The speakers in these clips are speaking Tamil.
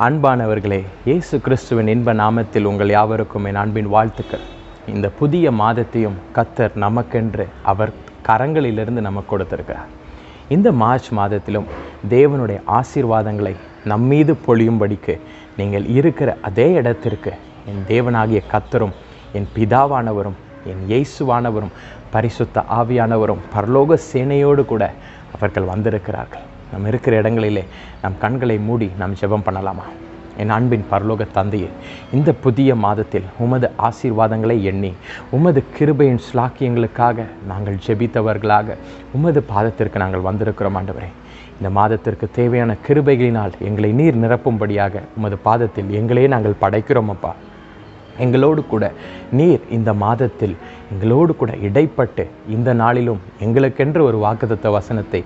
அன்பானவர்களே, இயேசு கிறிஸ்துவின் இன்ப நாமத்தில் உங்கள் யாவருக்கும் என் அன்பின் வாழ்த்துக்கள். இந்த புதிய மாதத்தையும் கர்த்தர் நமக்கென்று அவர் கரங்களிலிருந்து நமக்கு கொடுத்திருக்கிறார். இந்த மார்ச் மாதத்திலும் தேவனுடைய ஆசீர்வாதங்களை நம்மீது பொழியும்படிக்கு நீங்கள் இருக்கிற அதே இடத்திற்கு என் தேவனாகிய கர்த்தரும் என் பிதாவானவரும் என் இயேசுவானவரும் பரிசுத்த ஆவியானவரும் பரலோக சேனையோடு கூட அவர்கள் வந்திருக்கிறார்கள். நம்ம இருக்கிற இடங்களிலே நம் கண்களை மூடி நாம் ஜெபம் பண்ணலாமா? என் அன்பின் பரலோக தந்தையே, இந்த புதிய மாதத்தில் உமது ஆசீர்வாதங்களை எண்ணி உமது கிருபையின் ஸ்லாக்கியங்களுக்காக நாங்கள் ஜெபித்தவர்களாக உமது பாதத்திற்கு நாங்கள் வந்திருக்கிறோம். ஆண்டவரே, இந்த மாதத்திற்கு தேவையான கிருபைகளினால் எங்களை நீர் நிரப்பும்படியாக உமது பாதத்தில் எங்களே நாங்கள் படைக்கிறோம். அப்பா, எங்களோடு கூட நீர் இந்த மாதத்தில் எங்களோடு கூட இடைப்பட்டு இந்த நாளிலும் எங்களுக்கென்று ஒரு வாக்குத்தத்த வசனத்தை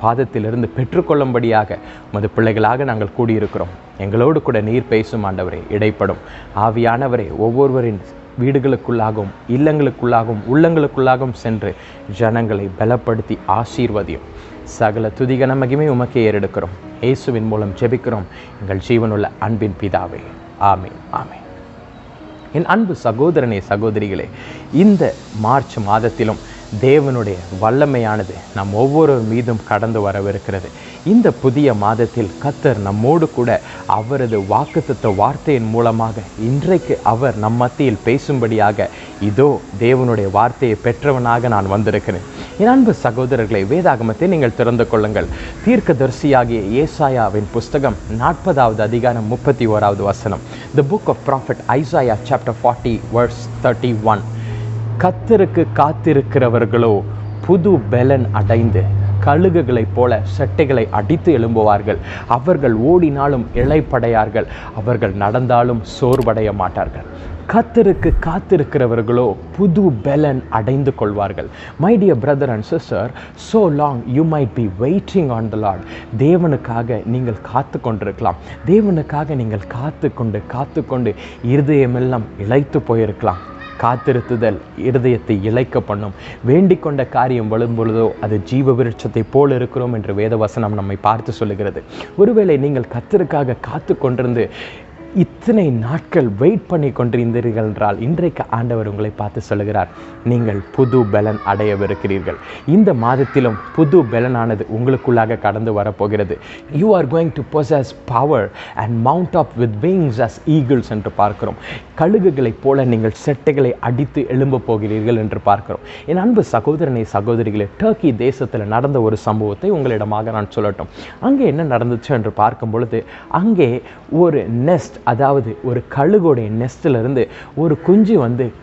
பாதத்திலிருந்து பெற்றுக்கொள்ளும்படியாக உமது பிள்ளைகளாக நாங்கள் கூடியிருக்கிறோம். எங்களோடு கூட நீர் பேசும் ஆண்டவரே, இடைப்படும் ஆவியானவரே, ஒவ்வொருவரின் வீடுகளுக்குள்ளாகவும் இல்லங்களுக்குள்ளாகவும் உள்ளங்களுக்குள்ளாகவும் சென்று ஜனங்களை பலப்படுத்தி ஆசீர்வதியும். சகல துதிகன மகிமை உமக்கே ஏறெடுக்கிறோம். இயேசுவின் மூலம் ஜெபிக்கிறோம் எங்கள் ஜீவனுள்ள அன்பின் பிதாவே. ஆமென், ஆமென். என் அன்பு சகோதரனே, சகோதரிகளே, இந்த மார்ச் மாதத்திலும் தேவனுடைய வல்லமையானது நம் ஒவ்வொருவர் மீதும் கடந்து வரவிருக்கிறது. இந்த புதிய மாதத்தில் கர்த்தர் நம்மோடு கூட அவரது வாக்குத்தத்த வார்த்தையின் மூலமாக இன்றைக்கு அவர் நம் மத்தியில் பேசும்படியாக இதோ தேவனுடைய வார்த்தையை பெற்றவனாக நான் வந்திருக்கிறேன். என் அன்பு சகோதரர்களை, வேதாகமத்தை நீங்கள் திறந்து கொள்ளுங்கள். தீர்க்கதரிசியாகிய ஏசாயாவின் புஸ்தகம் 40வது அதிகாரம் 31வது வசனம். The book of prophet Isaiah chapter 40 verse 31. கர்த்தருக்கு காத்திருக்கிறவர்களோ புது பெலன் அடைந்து கழுகுகளைப் போல சட்டைகளை அடித்து எழும்புவார்கள். அவர்கள் ஓடினாலும் இளைப்படையார்கள், அவர்கள் நடந்தாலும் சோர்வடைய மாட்டார்கள். கர்த்தருக்கு காத்திருக்கிறவர்களோ புது பெலன் அடைந்து கொள்வார்கள். My dear brother and sister, so long you might be waiting on the Lord. தேவனுக்காக நீங்கள் காத்து கொண்டிருக்கலாம். தேவனுக்காக நீங்கள் காத்து கொண்டு இருதயமெல்லாம் இளைத்து போயிருக்கலாம். காத்திருத்துதல் இருதயத்தை இளைக்க பண்ணும். வேண்டிக் கொண்ட காரியம் வரும் பொழுதோ அது ஜீவ விருட்சத்தை போல் இருக்கிறோம் என்று வேதவசனம் நம்மை பார்த்து சொல்லுகிறது. ஒருவேளை நீங்கள் கர்த்தருக்காக காத்து கொண்டிருந்து இத்தனை நாட்கள் வெயிட் பண்ணி கொண்டிருந்தீர்கள் என்றால் இன்றைக்கு ஆண்டவர் உங்களை பார்த்து சொல்லுகிறார், நீங்கள் புது பலன் அடையவிருக்கிறீர்கள். இந்த மாதத்திலும் புது பலனானது உங்களுக்குள்ளாக கடந்து வரப்போகிறது. You are going to possess power and mount up with wings as eagles என்று பார்க்கிறோம். கழுகுகளைப் போல நீங்கள் செட்டைகளை அடித்து எழும்ப போகிறீர்கள் என்று பார்க்கிறோம். என் அன்பு சகோதரனை, சகோதரிகளே, டர்க்கி தேசத்தில் நடந்த ஒரு சம்பவத்தை உங்களிடமாக நான் சொல்லட்டும். அங்கே என்ன நடந்துச்சு என்று பார்க்கும் பொழுது, அங்கே ஒரு நெஸ்ட், அதாவது ஒரு கழுகுடைய நெஸ்டிலிருந்து ஒரு குஞ்சு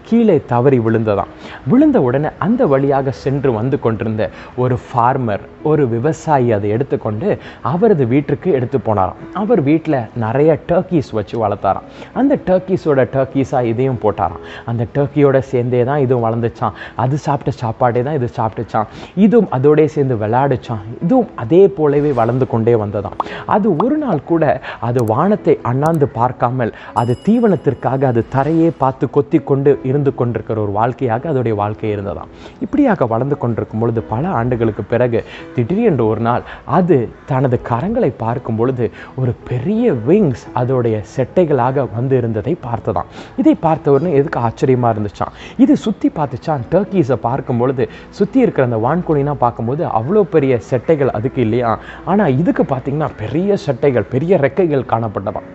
கீழே தவறி விழுந்ததாம். விழுந்த உடனே அந்த வழியாக சென்று வந்து கொண்டிருந்த ஒரு ஃபார்மர், ஒரு விவசாயி அதை எடுத்துக்கொண்டு அவரது வீட்டுக்கு எடுத்து போனாராம். அவர் வீட்டில் நிறைய டர்க்கீஸ் வச்சு வளர்த்தாராம். அந்த டர்க்கீஸாக இதையும் போட்டாராம். அந்த டர்க்கியோட சேர்ந்தே தான் இதுவும் வளர்ந்துச்சான். அது சாப்பிட்ட சாப்பாடே தான் இது சாப்பிட்டுச்சான். இதுவும் அதோடய சேர்ந்து விளையாடுச்சான். இதுவும் அதே போலவே வளர்ந்து கொண்டே வந்ததாம். அது ஒரு நாள் கூட அது வானத்தை அண்ணாந்து பார்க்காமல் அது தீவனத்திற்காக அது தரையே பார்த்து கொத்தி கொண்டு இருந்து கொண்டிருக்கிற ஒரு வாழ்க்கையாக அதோடைய வாழ்க்கை இருந்ததாம். இப்படியாக வளர்ந்து கொண்டிருக்கும் பொழுது பல ஆண்டுகளுக்கு பிறகு திடீரென்று ஒரு நாள் அது தனது கரங்களை பார்க்கும் பொழுது ஒரு பெரிய விங்ஸ் அதோடைய செட்டைகளாக இருந்ததை பார்த்ததாம். இதை பார்த்தவொடனே எதுக்கு ஆச்சரியமாக இருந்துச்சான். இது சுற்றி பார்த்துச்சான். டர்க்கீஸை பார்க்கும் பொழுது சுற்றி இருக்கிற அந்த வான்கோழினா பார்க்கும்போது அவ்வளோ பெரிய செட்டைகள் அதுக்கு இல்லையா, ஆனால் இதுக்கு பார்த்தீங்கன்னா பெரிய செட்டைகள், பெரிய ரெக்கைகள் காணப்பட்டதாம்.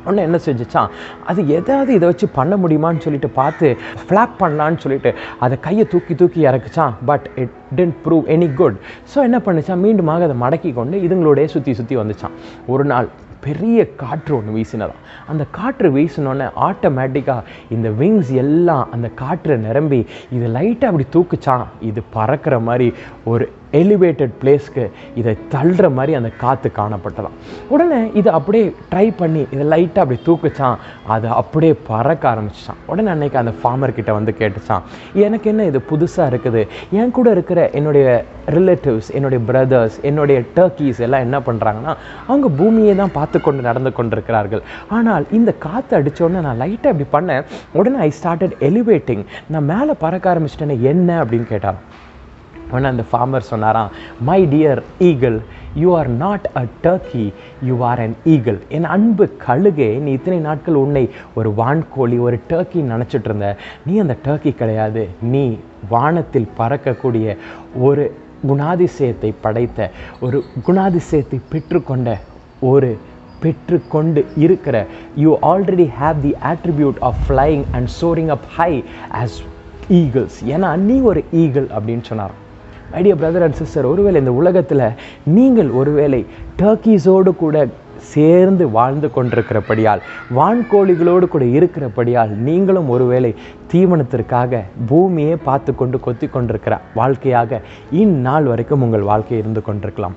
ஒன்று என்ன செஞ்சிச்சான், அது எதாவது இதை வச்சு பண்ண முடியுமான்னு சொல்லிட்டு பார்த்து ஃப்ளாப் பண்ணலான்னு சொல்லிட்டு அதை கையை தூக்கி இறக்குச்சான். But it didn't prove any good. So என்ன பண்ணிச்சான், மீண்டுமாக அதை மடக்கி கொண்டு இதுங்களோடைய சுற்றி வந்துச்சான். ஒரு நாள் பெரிய காற்று ஒன்று வீசினதான். அந்த காற்று வீசினோன்னே ஆட்டோமேட்டிக்காக இந்த விங்ஸ் எல்லாம் அந்த காற்றை நிரம்பி இது லைட்டாக அப்படி தூக்குச்சான். இது பறக்கிற மாதிரி ஒரு எலிவேட்டட் பிளேஸ்க்கு இதை தள்ளுற மாதிரி அந்த காற்று காணப்பட்டதாம். உடனே இதை அப்படியே ட்ரை பண்ணி இதை லைட்டாக அப்படி தூக்குச்சான். அது அப்படியே பறக்க ஆரம்பிச்சிச்சான். உடனே அன்னைக்கு அந்த ஃபார்மர்கிட்ட கேட்டுச்சான், எனக்கு என்ன இது புதுசாக இருக்குது, என் கூட இருக்கிற என்னுடைய ரிலேட்டிவ்ஸ், என்னுடைய பிரதர்ஸ், என்னுடைய டர்க்கீஸ் எல்லாம் என்ன பண்ணுறாங்கன்னா அவங்க பூமியை தான் பார்த்து கொண்டு நடந்து கொண்டிருக்கிறார்கள். ஆனால் இந்த காற்று அடித்தோடனே நான் லைட்டாக இப்படி பண்ணேன். உடனே ஐ ஸ்டார்டட் எலிவேட்டிங், நான் மேலே பறக்க ஆரம்பிச்சிட்டேன்னு என்ன அப்படின்னு கேட்டான். உடனே அந்த ஃபார்மர் சொன்னாராம், my dear eagle, you are not a turkey, you are an eagle. என் அன்பு கழுகே, நீ இத்தனை நாட்கள் உன்னை ஒரு வான்கோழி, ஒரு டர்க்கின்னு நினச்சிட்டு இருந்த. நீ அந்த டர்க்கி கிடையாது. நீ வானத்தில் பறக்கக்கூடிய ஒரு குணாதிசயத்தை படைத்த, ஒரு குணாதிசயத்தை பெற்றுக்கொண்டு இருக்கிற, you already have the attribute of flying and soaring up high as eagles. ஏன்னா நீ ஒரு ஈகிள் அப்படின்னு சொன்னார். My dear brother and sister, ஒருவேளை இந்த உலகத்தில் நீங்கள் ஒருவேளை டர்க்கீஸோடு கூட சேர்ந்து வாழ்ந்து கொண்டிருக்கிறபடியால், வான்கோழிகளோடு கூட இருக்கிறபடியால், நீங்களும் ஒருவேளை தீவனத்திற்காக பூமியே பார்த்து கொண்டு கொத்தி கொண்டிருக்கிற வாழ்க்கையாக இந்நாள் வரைக்கும் உங்கள் வாழ்க்கை இருந்து கொண்டிருக்கலாம்.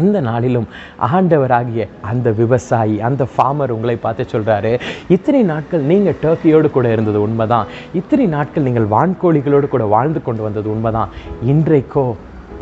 இந்த நாளிலும் ஆண்டவராகிய அந்த விவசாயி, அந்த ஃபார்மர் உங்களை பார்த்து சொல்கிறாரு, இத்தனை நாட்கள் நீங்கள் டர்க்கியோடு கூட இருந்தது உண்மைதான், இத்தனை நாட்கள் நீங்கள் வான்கோழிகளோடு கூட வாழ்ந்து கொண்டு வந்தது உண்மைதான். இன்றைக்கோ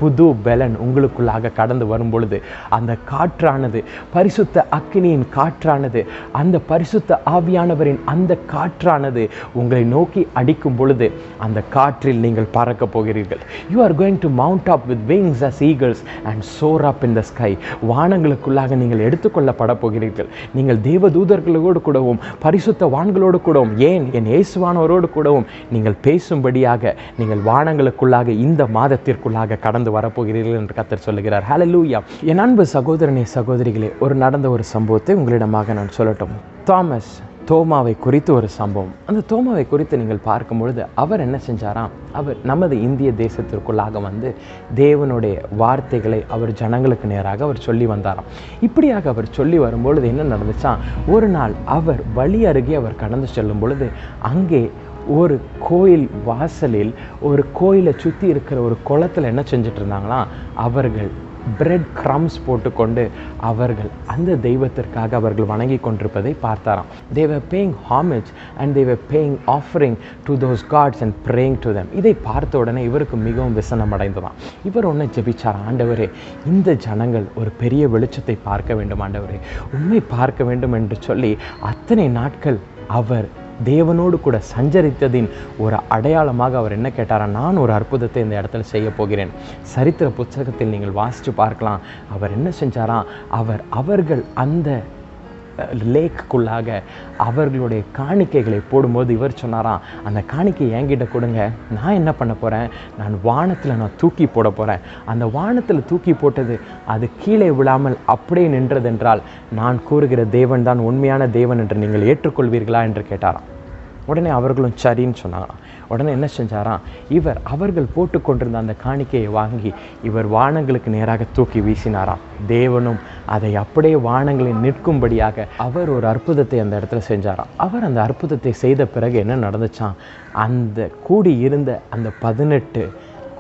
புது பலன் உங்களுக்குள்ளாக கடந்து வரும் பொழுது, அந்த காற்றானது, பரிசுத்த அக்கினியின் காற்றானது, அந்த பரிசுத்த ஆவியானவரின் அந்த காற்றானது உங்களை நோக்கி அடிக்கும் பொழுது, அந்த காற்றில் நீங்கள் பறக்க போகிறீர்கள். You are going to mount up with wings as eagles and soar up in the sky. வானங்களுக்குள்ளாக நீங்கள் எடுத்துக்கொள்ளப்பட போகிறீர்கள். நீங்கள் தேவதூதர்களோடு கூடவும் பரிசுத்த வான்களோடு கூடவும், ஏன் என் இயேசுவானவரோடு கூடவும் நீங்கள் பேசும்படியாக நீங்கள் வானங்களுக்குள்ளாக இந்த மாதத்திற்குள்ளாக கடந்து வரப்போகிறீர்கள் என்று கர்த்தர் சொல்லுகிறார். ஹல்லேலூயா. என் அன்பு சகோதரனே, சகோதரிகளே, நடந்த ஒரு சம்பவத்தை உங்களிடமாக நான் சொல்லட்டும். தோமாவை குறித்து ஒரு சம்பவம். அந்த தோமாவை குறித்து நீங்கள் பார்க்கும் பொழுது, அவர் என்ன செஞ்சாராம், அவர் நமது இந்திய தேசத்திற்குள்ளாக வந்து தேவனுடைய வார்த்தைகளை அவர் ஜனங்களுக்கு நேராக அவர் சொல்லி வந்தாராம். இப்படியாக அவர் சொல்லி வரும்பொழுது என்ன நடந்துச்சா, ஒரு நாள் அவர் வழி அருகே அவர் கடந்து செல்லும் பொழுது, அங்கே ஒரு கோயில் வாசலில், ஒரு கோயிலை சுற்றி இருக்கிற ஒரு குளத்தில் என்ன செஞ்சுட்டு இருந்தாங்களாம், அவர்கள் பிரெட் க்ரம்ஸ் போட்டுக்கொண்டு அவர்கள் அந்த தெய்வத்திற்காக அவர்கள் வணங்கி கொண்டிருப்பதை பார்த்தாராம். They were paying homage and they were paying offering to those gods and praying to them. இதை பார்த்த உடனே இவருக்கு மிகவும் விசனம் அடைந்ததாம். இவர் ஒன்று ஜெபிச்சார், ஆண்டவரே, இந்த ஜனங்கள் ஒரு பெரிய வெளிச்சத்தை பார்க்க வேண்டும், ஆண்டவரே உண்மை பார்க்க வேண்டும் என்று சொல்லி அத்தனை நாட்கள் அவர் தேவனோடு கூட சஞ்சரித்ததின் ஒரு அடையாளமாக அவர் என்ன கேட்டாரா, நான் ஒரு அற்புதத்தை இந்த இடத்துல செய்ய போகிறேன். சரித்திர புத்தகத்தில் நீங்கள் வாசித்து பார்க்கலாம். அவர் என்ன செஞ்சாராம், அவர்கள் அந்த லேக்குள்ளாக அவர்களுடைய காணிக்கைகளை போடும்போது இவர் சொன்னாராம், அந்த காணிக்கை என்கிட்ட கொடுங்க, நான் என்ன பண்ண போகிறேன், நான் வானத்தில் தூக்கி போட போகிறேன். அந்த வானத்தில் தூக்கி போட்டது அது கீழே விழாமல் அப்படியே நின்றதென்றால் நான் கூறுகிற தேவன் தான் உண்மையான தேவன் என்று நீங்கள் ஏற்றுக்கொள்வீர்களா என்று கேட்டாராம். உடனே அவர்களும் சரின்னு சொன்னாராம். உடனே என்ன செஞ்சாராம், அவர்கள் போட்டு கொண்டிருந்த அந்த காணிக்கையை வாங்கி இவர் வானங்களுக்கு நேராக தூக்கி வீசினாராம். தேவனும் அதை அப்படியே வானங்களில் நிற்கும்படியாக அவர் ஒரு அற்புதத்தை அந்த இடத்துல செஞ்சாராம். அவர் அந்த அற்புதத்தை செய்த பிறகு என்ன நடந்துச்சான், அந்த கூடி இருந்த அந்த 18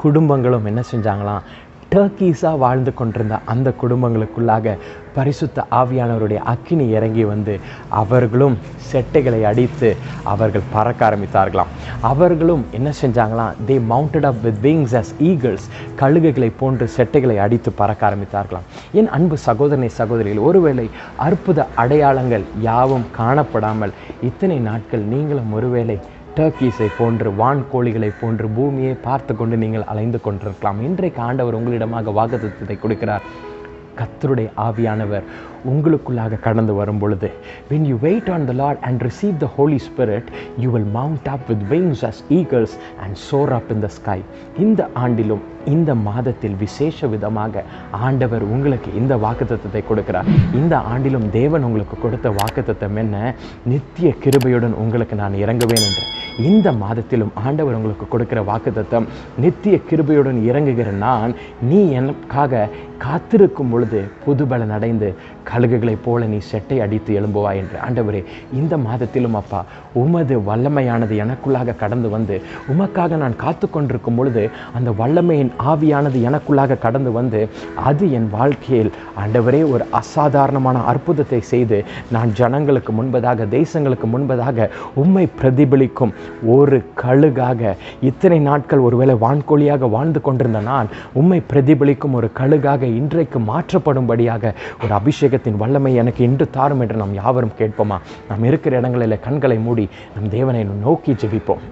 குடும்பங்களும் என்ன செஞ்சாங்களாம், டர்க்கீஸாக வாழ்ந்து கொண்டிருந்த அந்த குடும்பங்களுக்குள்ளாக பரிசுத்த ஆவியானவருடைய அக்கினி இறங்கி வந்து அவர்களும் செட்டைகளை அடித்து அவர்கள் பறக்க ஆரம்பித்தார்களாம். அவர்களும் என்ன செஞ்சாங்களாம், they mounted up with wings as eagles, கழுகுகளை போன்று செட்டைகளை அடித்து பறக்க ஆரம்பித்தார்களாம். என் அன்பு சகோதரனை சகோதரிகள், ஒருவேளை அற்புத அடையாளங்கள் யாவும் காணப்படாமல் இத்தனை நாட்கள் நீங்களும் ஒருவேளை டர்க்கீஸை போன்று, வான்கோழிகளை போன்று பூமியை பார்த்து கொண்டு நீங்கள் அலைந்து கொண்டிருக்கலாம். இன்றைக்கு ஆண்டவர் உங்களிடமாக வாக்குத்தத்தத்தை கொடுக்கிறார். கர்த்தருடைய ஆவியானவர் உங்களுக்குள்ளாக கடந்து வரும் பொழுது, when you wait on the Lord and receive the Holy Spirit, you will mount up with wings as eagles and soar up in the sky. இந்த ஆண்டிலும் இந்த மாதத்தில் விசேஷ விதமாக ஆண்டவர் உங்களுக்கு இந்த வாக்குத்தத்தத்தை கொடுக்கிறார். இந்த ஆண்டிலும் தேவன் உங்களுக்கு கொடுத்த வாக்குத்தத்தம் என்ன, நித்திய கிருபையுடன் உங்களுக்கு நான் இறங்குவேன் என்று. இந்த மாதத்திலும் ஆண்டவர் உங்களுக்கு கொடுக்கிற வாக்குத்தத்தம், நித்திய கிருபையுடன் இறங்குகிற நான், நீ எனக்காக காத்திருக்கும் பொழுது புதுபலன் அடைந்து கழுகுகளைப் போல நீ செட்டை அடித்து எழும்புவாய் என்று. ஆண்டவரே, இந்த மாதத்திலும் அப்பா உமது வல்லமையானது எனக்குள்ளாக கடந்து வந்து, உமக்காக நான் காத்து கொண்டிருக்கும் பொழுது அந்த வல்லமையின் ஆவியானது எனக்குள்ளாக கடந்து வந்து அது என் வாழ்க்கையில் ஆண்டவரே ஒரு அசாதாரணமான அற்புதத்தை செய்து நான் ஜனங்களுக்கு முன்பதாக, தேசங்களுக்கு முன்பதாக உம்மை பிரதிபலிக்கும் ஒரு கழுகாக, இத்தனை நாட்கள் ஒருவேளை வான்கோழியாக வாழ்ந்து கொண்டிருந்த நான் உம்மை பிரதிபலிக்கும் ஒரு கழுகாக இன்றைக்கு மாற்றப்படும்படியாக ஒரு அபிஷேகத்தின் வல்லமை எனக்கு இன்று தாரும் என்று நாம் யாவரும் கேட்போமா? நாம் இருக்கிற இடங்களில் கண்களை மூடி நம் தேவனை நோக்கி ஜெபிப்போம்.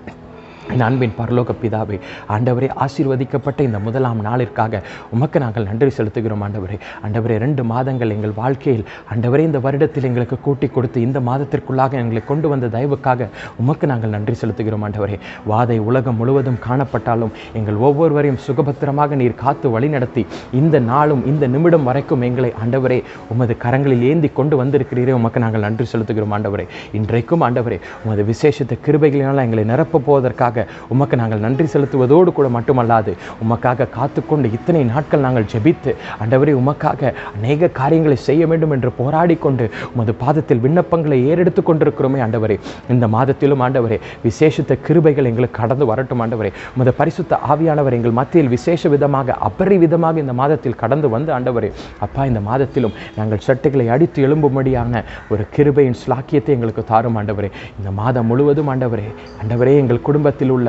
அன்பின் பரலோக பிதாவே, ஆண்டவரே, ஆசீர்வதிக்கப்பட்ட இந்த முதலாம் நாளிற்காக உமக்கு நாங்கள் நன்றி செலுத்துகிறோம். ஆண்டவரே, 2 மாதங்கள் எங்கள் வாழ்க்கையில் ஆண்டவரே இந்த வருடத்தில் எங்களுக்கு கூட்டி கொடுத்து இந்த மாதத்திற்குள்ளாக எங்களை கொண்டு வந்த தயவுக்காக உமக்கு நாங்கள் நன்றி செலுத்துகிறோம். ஆண்டவரே, வாதை உலகம் முழுவதும் காணப்பட்டாலும் எங்கள் ஒவ்வொருவரையும் சுகபத்திரமாக நீர் காத்து வழிநடத்தி இந்த நாளும் இந்த நிமிடம் வரைக்கும் எங்களை ஆண்டவரே உமது கரங்களில் ஏந்தி கொண்டு வந்திருக்கிறீரே, உமக்கு நாங்கள் நன்றி செலுத்துகிறோம். ஆண்டவரே, இன்றைக்கும் ஆண்டவரே உமது விசேஷித்த கிருபைகளினால் எங்களை நிரப்ப போவதற்காக உமக்கு நாங்கள் நன்றி செலுத்துவதோடு கூட மட்டுமல்லாது உமக்காக காத்துக்கொண்டு இத்தனை நாட்கள் நாங்கள் ஜெபித்து ஆண்டவரே உமக்காக அநேக காரியங்களை செய்ய வேண்டும் என்று போராடி கொண்டு உமது பாதத்தில் விண்ணப்பங்களை ஏறெடுத்து கொண்டிருக்கிறோமே. ஆண்டவரே, இந்த மாதத்திலும் ஆண்டவரே விசேஷித்த கிருபைகள் எங்களுக்கு கடந்து வரட்டும். ஆண்டவரே, உமது பரிசுத்த ஆவியானவர் எங்கள் மத்தியில் விசேஷ விதமாக அபரிவிதமாக இந்த மாதத்தில் கடந்து வந்து ஆண்டவரே அப்பா, இந்த மாதத்திலும் நாங்கள் சட்டைகளை அடித்து எழும்பும்படியான ஒரு கிருபையின் ஸ்லாக்கியத்தை எங்களுக்கு தாரும். ஆண்டவரே, இந்த மாதம் முழுவதும் ஆண்டவரே எங்கள் குடும்பத்தில் உள்ள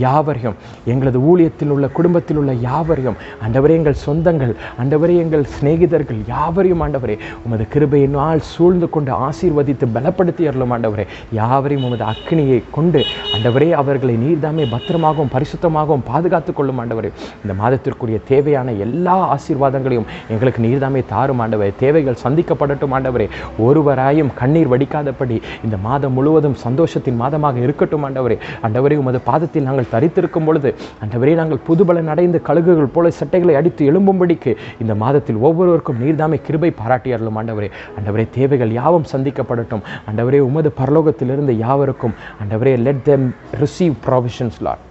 யாவரையும், எங்களது ஊழியத்தில் உள்ள குடும்பத்தில் உள்ள யாவரையும் ஆண்டவரே, எங்கள் சொந்தங்கள் ஆண்டவரே, எங்கள் சிநேகிதர்கள் யாவரையும் ஆண்டவரே உமது கிருபையினால் சூழ்ந்து கொண்டு ஆசீர்வதித்து பலப்படுத்தி அருளும். ஆண்டவரே, யாவரையும் உமது அக்கினியை கொண்டு ஆண்டவரே அவர்களை நீர்தாமே பத்திரமாகவும் பரிசுத்தமாகவும் பாதுகாத்துக் கொள்ளும். ஆண்டவரே, இந்த மாதத்திற்குரிய தேவையான எல்லா ஆசீர்வாதங்களையும் எங்களுக்கு நீர்தாமே தாரும். ஆண்டவரே, தேவைகள் சந்திக்கப்படட்டும். ஆண்டவரே, ஒருவராயும் கண்ணீர் வடிக்காதபடி இந்த மாதம் முழுவதும் சந்தோஷத்தின் மாதமாக இருக்கட்டும். ஆண்டவரே, உமது பாதத்தில் நாங்கள் தரித்திருக்கும் பொழுது ஆண்டவரே நாங்கள் புதுபலன் அடைந்து கழுகுகள் போல சட்டைகளை அடித்து எழும்பும்படிக்கு இந்த மாதத்தில் ஒவ்வொருவருக்கும் நீர்தாமை கிருபை பாராட்டி அருளும். ஆண்டவரே, தேவைகள் யாவும் சந்திக்கப்படட்டும். ஆண்டவரே, உமது பரலோகத்திலிருந்து யாவருக்கும் ஆண்டவரே let them receive provisions, Lord.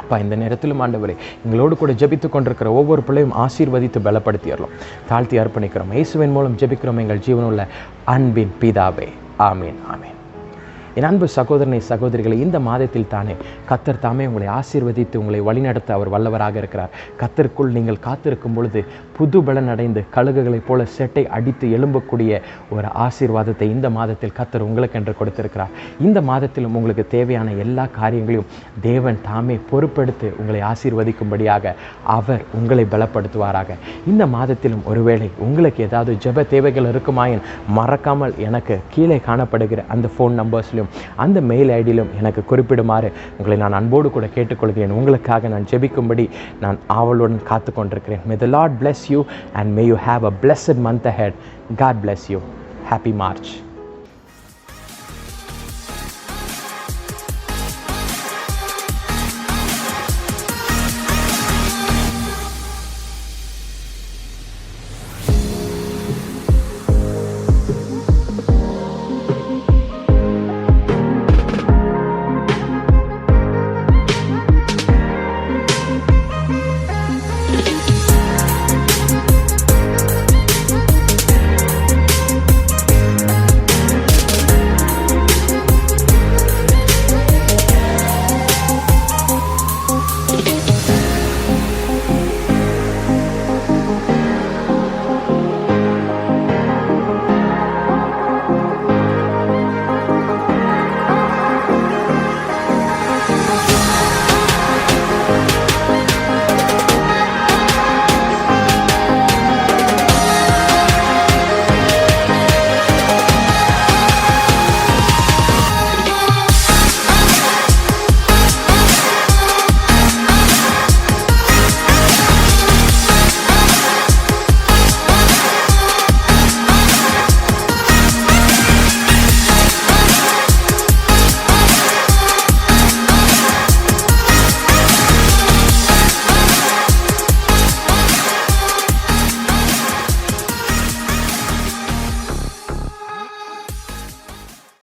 அப்பா, இந்த நேரத்திலும் ஆண்டவரே எங்களோடு கூட ஜெபித்து கொண்டிருக்கிற ஒவ்வொரு பிள்ளையும் ஆசீர்வதித்து பலப்படுத்தியறோம். தாழ்த்தி அர்ப்பணிக்கிறோம். இயேசுவின் மூலம் ஜெபிக்கிறோம் எங்கள் ஜீவனுள்ள அன்பின் பிதாவே. ஆமீன், ஆமீன். என் அன்பு சகோதரனை சகோதரிகளை, இந்த மாதத்தில் தானே கர்த்தர் தாமே உங்களை ஆசீர்வதித்து உங்களை வழிநடத்த அவர் வல்லவராக இருக்கிறார். கர்த்தருக்குள் நீங்கள் காத்திருக்கும் பொழுது புது பலன் அடைந்து கழுகுகளைப் போல செட்டை அடித்து எழும்பக்கூடிய ஒரு ஆசீர்வாதத்தை இந்த மாதத்தில் கர்த்தர் உங்களுக்கு என்று கொடுத்திருக்கிறார். இந்த மாதத்திலும் உங்களுக்கு தேவையான எல்லா காரியங்களையும் தேவன் தாமே பொறுப்பெடுத்து உங்களை ஆசீர்வதிக்கும்படியாக அவர் உங்களை பலப்படுத்துவாராக. இந்த மாதத்திலும் ஒருவேளை உங்களுக்கு ஏதாவது ஜெப தேவைகள் இருக்குமாயின் மறக்காமல் எனக்கு கீழே காணப்படுகிற அந்த ஃபோன் நம்பர்ஸ்லையும் அந்த மெயில் ஐடியிலும் எனக்கு குறிப்பிடுமாறு உங்களை நான் அன்போடு கூட கேட்டுக்கொள்கிறேன். உங்களுக்காக நான் ஜெபிக்கும்படி நான் ஆவலுடன் காத்து கொண்டிருக்கிறேன். May the Lord bless you and may you have a blessed month ahead. God bless you. Happy March.